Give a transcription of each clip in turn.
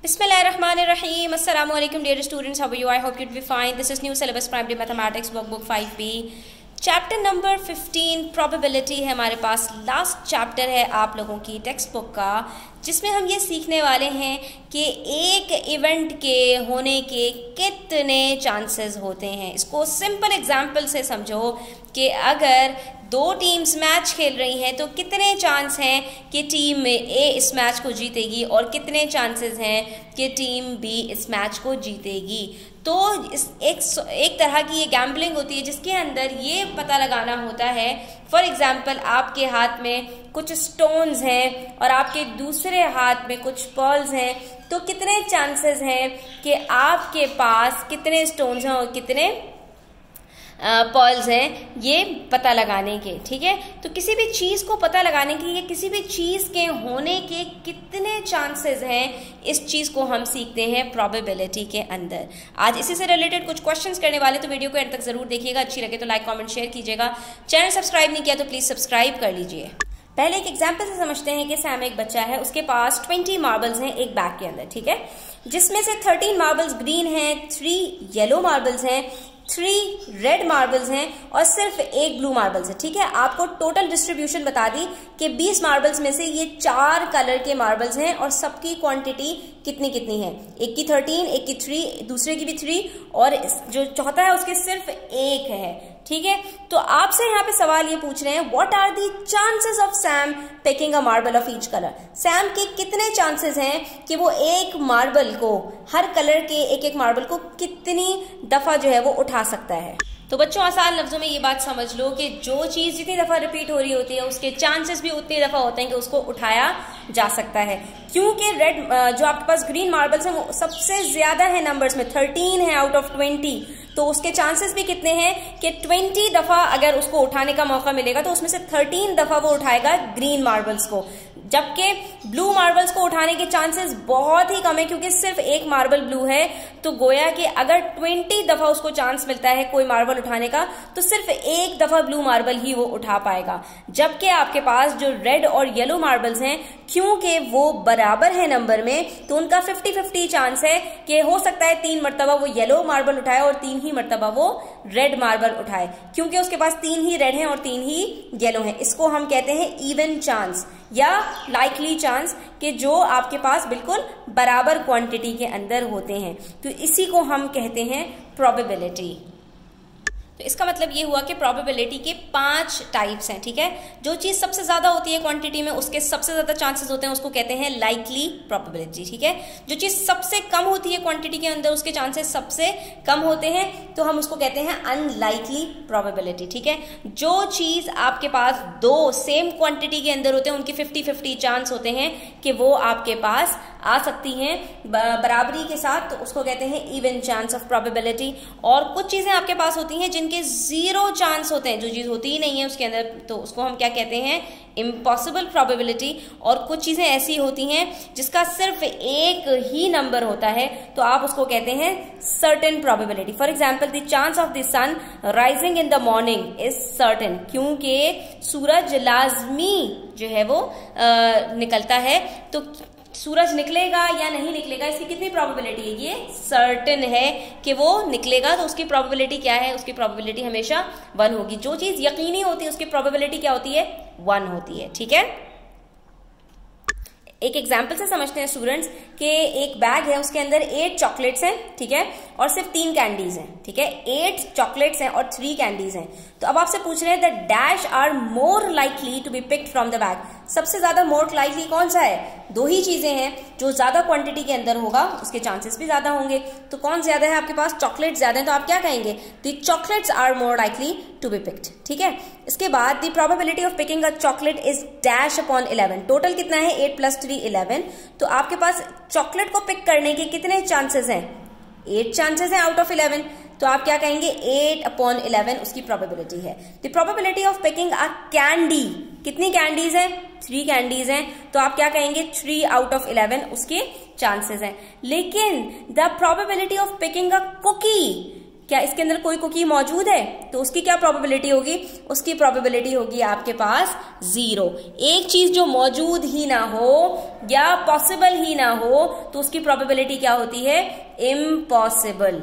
Bismillahirrahmanirrahim. Assalamu alaikum dear students. How are you? I hope you'd be fine. This is new syllabus primary mathematics workbook 5B. Chapter number 15 probability है हमारे पास. Last chapter है आप लोगों की text book का, जिसमें हम ये सीखने वाले हैं कि एक इवेंट के होने के कितने चांसेस होते हैं. इसको सिंपल एग्जांपल से समझो कि अगर दो टीम्स मैच खेल रही हैं तो कितने चांस हैं कि टीम ए इस मैच को जीतेगी और कितने चांसेस हैं कि टीम बी इस मैच को जीतेगी. तो इस एक तरह की ये गैम्बलिंग होती है जिसके अंदर ये पता लगाना होता है. फॉर एग्जाम्पल, आपके हाथ में कुछ स्टोन्स हैं और आपके दूसरे हाथ में कुछ पर्ल्स हैं, तो कितने चांसेस हैं कि आपके पास कितने स्टोन्स हैं और कितने पर्ल्स हैं, ये पता लगाने के. ठीक है, तो किसी भी चीज़ को पता लगाने के या किसी भी चीज़ के होने के कितने चांसेस हैं, इस चीज़ को हम सीखते हैं प्रोबेबिलिटी के अंदर. आज इसी से रिलेटेड कुछ क्वेश्चंस करने वाले, तो वीडियो को एंड तक जरूर देखिएगा. अच्छी लगे तो लाइक कमेंट शेयर कीजिएगा. चैनल सब्सक्राइब नहीं किया तो प्लीज़ सब्सक्राइब कर लीजिए. पहले एक एग्जाम्पल से समझते हैं कि सैम एक बच्चा है, उसके पास 20 मार्बल्स हैं एक बैग के अंदर. ठीक है, जिसमें से 13 मार्बल्स ग्रीन हैं, 3 येलो मार्बल्स हैं, 3 रेड मार्बल्स हैं और सिर्फ एक ब्लू मार्बल्स है. ठीक है, आपको टोटल डिस्ट्रीब्यूशन बता दी कि 20 मार्बल्स में से ये 4 कलर के मार्बल्स हैं और सबकी क्वांटिटी कितनी कितनी है. एक की 13, एक की 3, दूसरे की भी 3 और जो चौथा है उसके सिर्फ 1 है. ठीक है, तो आपसे यहाँ पे सवाल ये पूछ रहे हैं, what are the chances of Sam picking a marble of each colour. Sam के कितने चांसेस हैं कि वो एक मार्बल को, हर कलर के एक एक मार्बल को कितनी दफा जो है वो उठा सकता है. तो बच्चों, आसान लफ्जों में ये बात समझ लो कि जो चीज जितनी दफा रिपीट हो रही होती है उसके चांसेस भी उतनी दफा होते हैं कि उसको उठाया जा सकता है. क्योंकि रेड जो आपके पास ग्रीन मार्बल्स हैं वो सबसे ज्यादा है नंबर्स में, 13 है आउट ऑफ 20, तो उसके चांसेस भी कितने हैं कि 20 दफा अगर उसको उठाने का मौका मिलेगा तो उसमें से 13 दफा वो उठाएगा ग्रीन मार्बल्स को. जबकि ब्लू मार्बल्स को उठाने के चांसेस बहुत ही कम है क्योंकि सिर्फ एक मार्बल ब्लू है. तो गोया कि अगर 20 दफा उसको चांस मिलता है कोई मार्बल उठाने का तो सिर्फ एक दफा ब्लू मार्बल ही वो उठा पाएगा. जबकि आपके पास जो रेड और येलो मार्बल्स हैं, क्योंकि वो बराबर है नंबर में, तो उनका 50-50 चांस है कि हो सकता है 3 मरतबा वो येलो मार्बल उठाए और 3 ही मरतबा वो रेड मार्बल उठाए, क्योंकि उसके पास 3 ही रेड हैं और 3 ही येलो हैं. इसको हम कहते हैं इवन चांस या लाइकली चांस, कि जो आपके पास बिल्कुल बराबर क्वांटिटी के अंदर होते हैं. तो इसी को हम कहते हैं प्रोबेबिलिटी. तो इसका मतलब ये हुआ कि प्रोबेबिलिटी के 5 टाइप्स हैं. ठीक है, जो चीज सबसे ज्यादा होती है क्वांटिटी में, उसके सबसे ज्यादा चांसेस होते हैं, उसको कहते हैं लाइकली प्रोबेबिलिटी. ठीक है, जो चीज सबसे कम होती है क्वांटिटी के अंदर, उसके चांसेस सबसे कम होते हैं, तो हम उसको कहते हैं अनलाइकली प्रोबेबिलिटी. ठीक है, जो चीज आपके पास 2 सेम क्वांटिटी के अंदर होते हैं, उनके 50-50 चांस होते हैं कि वो आपके पास आ सकती हैं बराबरी के साथ, तो उसको कहते हैं इवन चांस ऑफ प्रोबेबिलिटी. और कुछ चीजें आपके पास होती हैं जिनके 0 चांस होते हैं, जो चीज होती ही नहीं है उसके अंदर, तो उसको हम क्या कहते हैं, इम्पॉसिबल प्रोबेबिलिटी. और कुछ चीजें ऐसी होती हैं जिसका सिर्फ एक ही नंबर होता है, तो आप उसको कहते हैं certain probability. For example, the chance of the sun rising in the morning is certain, क्योंकि सूरज लाजमी जो है वो निकलता है. तो सूरज निकलेगा या नहीं निकलेगा, इसकी कितनी प्रोबेबिलिटी है, ये सर्टेन है कि वो निकलेगा. तो उसकी प्रोबेबिलिटी क्या है, उसकी प्रोबेबिलिटी हमेशा 1 होगी. जो चीज यकीनी होती है उसकी प्रोबेबिलिटी क्या होती है, 1 होती है. ठीक है, एक एग्जाम्पल से समझते हैं स्टूडेंट्स कि एक बैग है, उसके अंदर 8 चॉकलेट्स हैं. ठीक है, और सिर्फ 3 कैंडीज हैं. ठीक है, 8 चॉकलेट्स हैं और 3 कैंडीज हैं. तो अब आपसे पूछ रहे हैं the dash are more likely to be picked from the bag. सबसे ज्यादा मोर लाइकली कौन सा है, 2 ही चीजें हैं. जो ज्यादा क्वांटिटी के अंदर होगा उसके चांसेस भी ज्यादा होंगे. तो कौन ज्यादा है, आपके पास चॉकलेट ज्यादा है, तो आप क्या कहेंगे, the chocolates are more likely to be picked. ठीक है, इसके बाद the probability of picking a chocolate is dash upon 11. Total कितना है, 8 + 3 11. तो आपके पास चॉकलेट को पिक करने के कितने चांसेस हैं, 8 चांसेस हैं आउट ऑफ 11. तो आप क्या कहेंगे, 8/11 उसकी प्रोबेबिलिटी है. The probability of picking a candy, कितनी कैंडीज हैं, 3 कैंडीज हैं, तो आप क्या कहेंगे, 3 आउट ऑफ 11 उसके चांसेस हैं. लेकिन the probability of picking a cookie, क्या इसके अंदर कोई कुकी मौजूद है? तो उसकी क्या प्रोबेबिलिटी होगी? उसकी प्रोबेबिलिटी होगी आपके पास 0। एक चीज जो मौजूद ही ना हो या पॉसिबल ही ना हो तो उसकी प्रोबेबिलिटी क्या होती है? इम्पॉसिबल।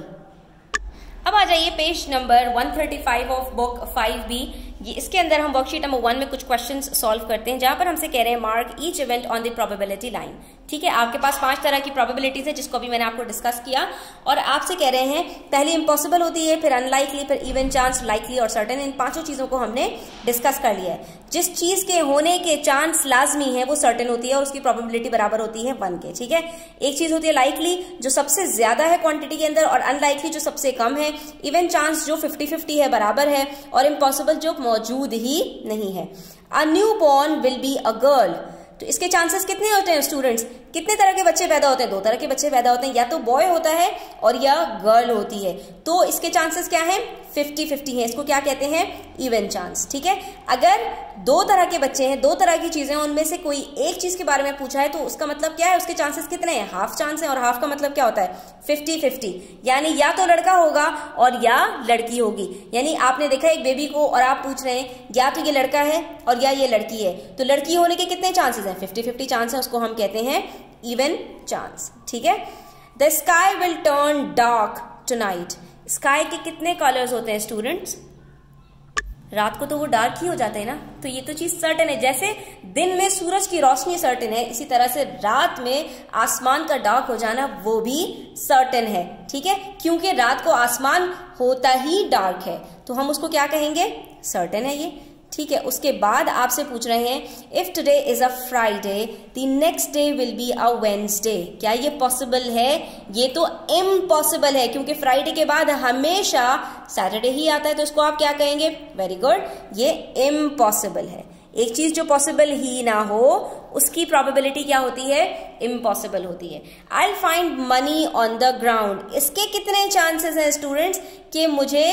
अब आ जाइए page number 135 of book 5B। ये इसके अंदर हम वर्कशीट नंबर 1 में कुछ क्वेश्चंस सॉल्व करते हैं, जहां पर हमसे कह रहे हैं mark each event on the probability line. ठीक है, आपके पास 5 तरह की प्रोबेबिलिटीज है जिसको अभी मैंने आपको डिस्कस किया, और आपसे कह रहे हैं पहले इम्पॉसिबल होती है, फिर अनलाइकली, फिर इवन चांस, लाइकली और सर्टेन। इन 5 चीजों को हमने डिस्कस कर लिया है। जिस चीज के होने के चांस लाजमी है वो सर्टेन होती है और उसकी प्रोबेबिलिटी बराबर होती है 1 के। ठीक है, एक चीज होती है लाइकली जो सबसे ज्यादा है क्वांटिटी के अंदर, और अनलाइकली जो सबसे कम है, इवन चांस जो 50-50 है, बराबर है, और इम्पॉसिबल जो मौजूद ही नहीं है। A new born will be a girl. तो इसके चांसेस कितने होते हैं स्टूडेंट्स? कितने तरह के बच्चे पैदा होते हैं? 2 तरह के बच्चे पैदा होते हैं, या तो बॉय होता है और या गर्ल होती है। तो इसके चांसेस क्या है? 50-50 है। इसको क्या कहते हैं? Even chance. ठीक है, अगर 2 तरह के बच्चे हैं, 2 तरह की चीजें, उनमें से कोई एक चीज के बारे में पूछा है तो उसका मतलब क्या है? उसके चांसेस कितने हैं? हाफ चांस है, और हाफ का मतलब क्या होता है? 50-50। यानी या तो लड़का होगा और या लड़की होगी। यानी आपने देखा एक बेबी को और आप पूछ रहे हैं या तो ये लड़का है और या ये लड़की है, तो लड़की होने के कितने चांसेस हैं? 50-50 चांस है, उसको हम कहते हैं इवन चांस। ठीक है, the sky will turn dark tonight. Sky के कितने कलर्स होते हैं स्टूडेंट्स? रात को तो वो डार्क ही हो जाते हैं ना, तो ये तो चीज सर्टेन है। जैसे दिन में सूरज की रोशनी सर्टेन है, इसी तरह से रात में आसमान का डार्क हो जाना वो भी सर्टेन है। ठीक है, क्योंकि रात को आसमान होता ही डार्क है, तो हम उसको क्या कहेंगे? सर्टेन है ये। ठीक है, उसके बाद आपसे पूछ रहे हैं if today is a Friday the next day will be a Wednesday. क्या ये पॉसिबल है? ये तो इम्पॉसिबल है, क्योंकि फ्राइडे के बाद हमेशा सैटरडे ही आता है, तो इसको आप क्या कहेंगे? वेरी गुड, ये इम्पॉसिबल है। एक चीज जो पॉसिबल ही ना हो उसकी प्रोबेबिलिटी क्या होती है? इम्पॉसिबल होती है। I will find money on the ground. इसके कितने चांसेस हैं स्टूडेंट्स कि मुझे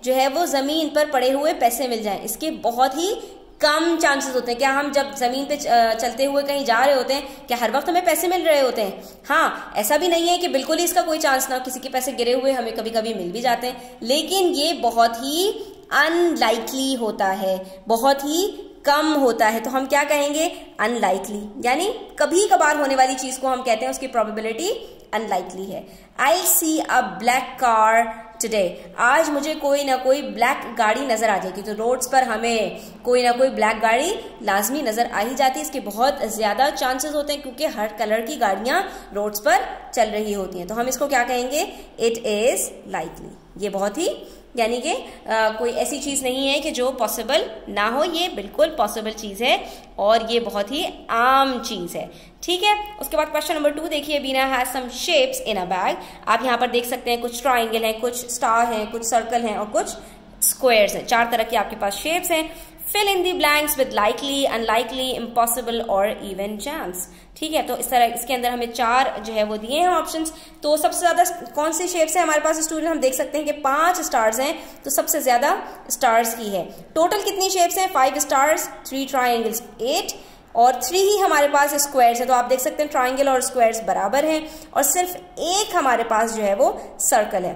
जो है वो जमीन पर पड़े हुए पैसे मिल जाएं? इसके बहुत ही कम चांसेस होते हैं। क्या हम जब जमीन पे चलते हुए कहीं जा रहे होते हैं, क्या हर वक्त हमें पैसे मिल रहे होते हैं? हाँ, ऐसा भी नहीं है कि बिल्कुल ही इसका कोई चांस ना, किसी के पैसे गिरे हुए हमें कभी कभी मिल भी जाते हैं, लेकिन ये बहुत ही अनलाइकली होता है, बहुत ही कम होता है। तो हम क्या कहेंगे? अनलाइकली। यानी कभी कभार होने वाली चीज को हम कहते हैं उसकी प्रोबेबिलिटी अनलाइकली है। आई सी अ ब्लैक कार टुडे। आज मुझे कोई ना कोई ब्लैक गाड़ी नजर आ जाएगी। तो रोड्स पर हमें कोई ना कोई ब्लैक गाड़ी लाजमी नजर आ ही जाती है। इसके बहुत ज्यादा चांसेस होते हैं क्योंकि हर कलर की गाड़ियां रोड्स पर चल रही होती हैं। तो हम इसको क्या कहेंगे? It is likely. ये बहुत ही यानी कि कोई ऐसी चीज नहीं है कि जो पॉसिबल ना हो, ये बिल्कुल पॉसिबल चीज है और ये बहुत ही आम चीज है। ठीक है, उसके बाद क्वेश्चन नंबर 2 देखिए। Bina has some shapes in a bag. आप यहाँ पर देख सकते हैं कुछ ट्राइंगल हैं, कुछ स्टार हैं, कुछ सर्कल हैं और कुछ स्क्वायर्स हैं। 4 तरह की आपके पास शेप्स हैं। Fill in the blanks with likely, unlikely, impossible और इवन चांस। ठीक है, तो इस तरह इसके अंदर हमें 4 जो है वो दिए हैं ऑप्शंस। तो सबसे ज्यादा कौन सी शेप्स है हमारे पास स्टूडेंट? हम देख सकते हैं कि 5 स्टार्स हैं, तो सबसे ज्यादा स्टार्स की है। टोटल कितनी शेप्स हैं? 5 स्टार्स, 3 ट्राइंगल्स, 8 और 3 ही हमारे पास स्क्वायर्स है। तो आप देख सकते हैं ट्राइंगल और स्क्वायर्स बराबर हैं और सिर्फ एक हमारे पास जो है वो सर्कल है।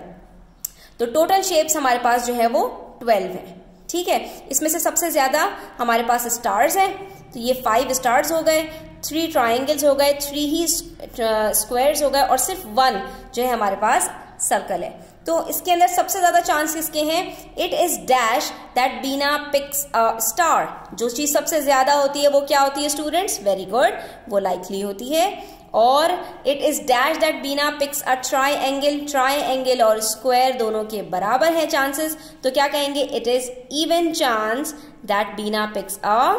तो टोटल शेप्स हमारे पास जो है वो 12 है। ठीक है, इसमें से सबसे ज्यादा हमारे पास स्टार्स हैं, तो ये 5 स्टार्स हो गए, 3 ट्राइंगल्स हो गए, 3 ही स्क्वायर्स हो गए और सिर्फ 1 जो है हमारे पास सर्कल है। तो इसके अंदर सबसे ज्यादा चांस किसके हैं? It is dash that Beena picks a star. जो चीज सबसे ज्यादा होती है वो क्या होती है स्टूडेंट्स? वेरी गुड, वो लाइकली होती है। और it is dash that Beena picks a triangle. Triangle और स्क्वायर दोनों के बराबर है चांसेस, तो क्या कहेंगे? It is even chance that Beena picks a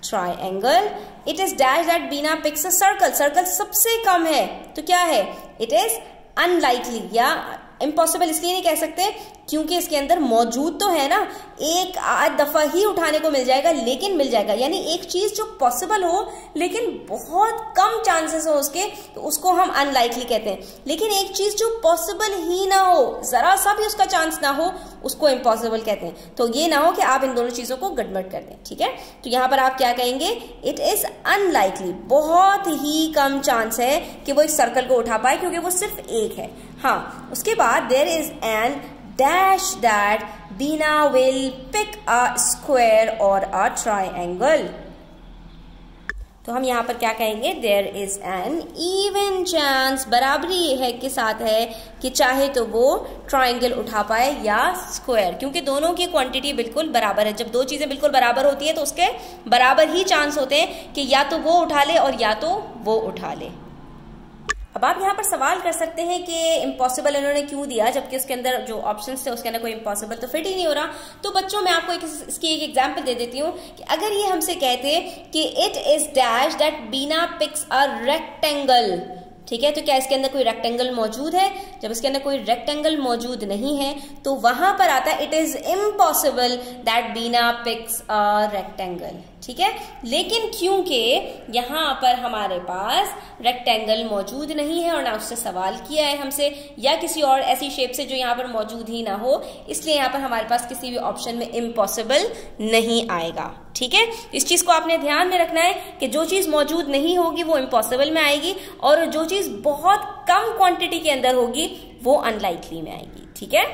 triangle. It is dash that Beena picks a circle. Circle सबसे कम है, तो क्या है? इट इज अनलाइकली या इम्पॉसिबल इसलिए नहीं कह सकते क्योंकि इसके अंदर मौजूद तो है ना, एक आध दफा ही उठाने को मिल जाएगा, लेकिन मिल जाएगा। यानी एक चीज जो पॉसिबल हो लेकिन बहुत कम चांसेस हो उसके, तो उसको हम अनलाइकली कहते हैं। लेकिन एक चीज जो पॉसिबल ही ना हो, जरा सा भी उसका चांस ना हो, उसको इम्पॉसिबल कहते हैं। तो ये ना हो कि आप इन दोनों चीजों को गड़बड़ कर दें। ठीक है, तो यहां पर आप क्या कहेंगे? It is unlikely. बहुत ही कम चांस है कि वो इस सर्कल को उठा पाए क्योंकि वो सिर्फ एक है। हाँ, उसके बाद there is an dash that Beena will pick a square or a triangle. तो हम यहाँ पर क्या कहेंगे, there is an even chance, बराबरी है के साथ है कि चाहे तो वो ट्राइंगल उठा पाए या स्क्वायर, क्योंकि दोनों की क्वांटिटी बिल्कुल बराबर है। जब दो चीजें बिल्कुल बराबर होती है तो उसके बराबर ही चांस होते हैं कि या तो वो उठा ले और या तो वो उठा ले। अब आप यहाँ पर सवाल कर सकते हैं कि इम्पॉसिबल इन्होंने क्यों दिया, जबकि उसके अंदर जो ऑप्शंस थे उसके अंदर कोई इम्पॉसिबल तो फिट ही नहीं हो रहा। तो बच्चों मैं आपको इसकी एक एग्जांपल दे देती हूँ कि अगर ये हमसे कहते कि it is dash that Beena picks a rectangle, ठीक है, तो क्या इसके अंदर कोई रेक्टेंगल मौजूद है? जब इसके अंदर कोई रेक्टेंगल मौजूद नहीं है तो वहां पर आता है it is impossible that Beena picks a rectangle, ठीक है। लेकिन क्योंकि यहाँ पर हमारे पास रेक्टेंगल मौजूद नहीं है और ना उससे सवाल किया है हमसे या किसी और ऐसी शेप से जो यहाँ पर मौजूद ही ना हो, इसलिए यहाँ पर हमारे पास किसी भी ऑप्शन में इम्पॉसिबल नहीं आएगा, ठीक है। इस चीज को आपने ध्यान में रखना है कि जो चीज मौजूद नहीं होगी वो इम्पॉसिबल में आएगी और जो चीज बहुत कम क्वांटिटी के अंदर होगी वो अनलाइकली में आएगी, ठीक है।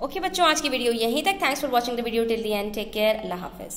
ओके बच्चों, आज की वीडियो यहीं तक। Thanks for watching the video till the end. Take care. अल्लाह हाफिज।